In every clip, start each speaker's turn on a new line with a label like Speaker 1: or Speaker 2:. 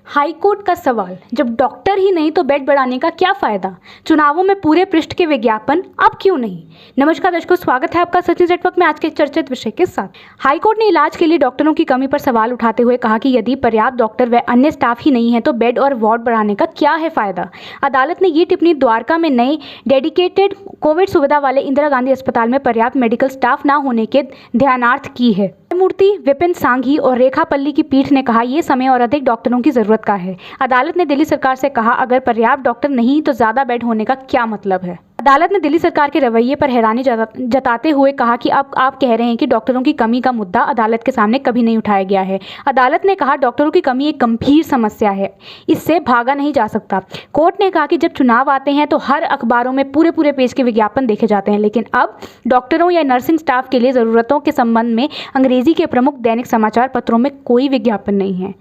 Speaker 1: High court का सवाल, जब डॉक्टर ही नहीं तो बेड बढ़ाने का क्या फायदा? चुनावों में पूरे पृष्ठ के विज्ञापन, अब क्यों नहीं? नमस्कार दर्शकों, स्वागत है आपका सच न्यूज नेटवर्क में आज के चर्चित विषय के साथ। हाईकोर्ट ने इलाज के लिए डॉक्टरों की कमी पर सवाल उठाते हुए कहा कि यदि पर्याप्त डॉक्टर व अन्य स्टाफ ही नहीं है तो बेड और वार्ड बढ़ाने का क्या है फायदा। अदालत ने ये टिप्पणी द्वारका में नए डेडिकेटेड कोविड सुविधा वाले इंदिरा गांधी अस्पताल में पर्याप्त मेडिकल स्टाफ न होने के ध्यानार्थ की है। न्यायमूर्ति विपिन सांघी और रेखा पल्ली की पीठ ने कहा ये समय और अधिक डॉक्टरों की जरूरत का है। अदालत ने दिल्ली सरकार से कहा अगर पर्याप्त डॉक्टर नहीं तो ज्यादा बेड होने का क्या मतलब है। अदालत ने दिल्ली सरकार के रवैये पर हैरानी जताते हुए कहा कि अब आप कह रहे हैं कि डॉक्टरों की कमी का मुद्दा अदालत के सामने कभी नहीं उठाया गया है। अदालत ने कहा डॉक्टरों की कमी एक गंभीर समस्या है, इससे भागा नहीं जा सकता। कोर्ट ने कहा कि जब चुनाव आते हैं तो हर अखबारों में पूरे पेज के विज्ञापन देखे जाते हैं, लेकिन अब डॉक्टरों या नर्सिंग स्टाफ के लिए ज़रूरतों के संबंध में अंग्रेजी के प्रमुख दैनिक समाचार पत्रों में कोई विज्ञापन नहीं है।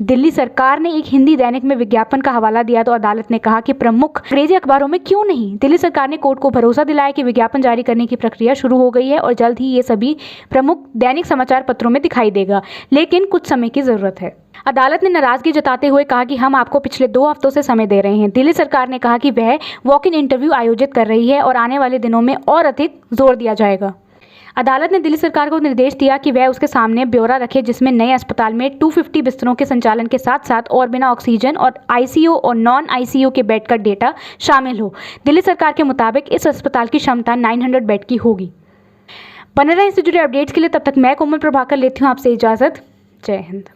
Speaker 1: दिल्ली सरकार ने एक हिंदी दैनिक में विज्ञापन का हवाला दिया तो अदालत ने कहा कि प्रमुख अंग्रेजी अखबारों में क्यों नहीं। दिल्ली सरकार ने कोर्ट को भरोसा दिलाया कि विज्ञापन जारी करने की प्रक्रिया शुरू हो गई है और जल्द ही ये सभी प्रमुख दैनिक समाचार पत्रों में दिखाई देगा, लेकिन कुछ समय की जरूरत है। अदालत ने नाराजगी जताते हुए कहा कि हम आपको पिछले 2 हफ्तों से समय दे रहे हैं। दिल्ली सरकार ने कहा कि वह वॉक इन इंटरव्यू आयोजित कर रही है और आने वाले दिनों में और अधिक जोर दिया जाएगा। अदालत ने दिल्ली सरकार को निर्देश दिया कि वह उसके सामने ब्यौरा रखे जिसमें नए अस्पताल में 250 बिस्तरों के संचालन के साथ साथ और बिना ऑक्सीजन और आईसीयू और नॉन आईसीयू के बेड का डेटा शामिल हो। दिल्ली सरकार के मुताबिक इस अस्पताल की क्षमता 900 बेड की होगी। बने रहें इससे जुड़े अपडेट्स के लिए। तब तक मैं कोमल प्रभाकर लेती हूँ आपसे इजाज़त। जय हिंद।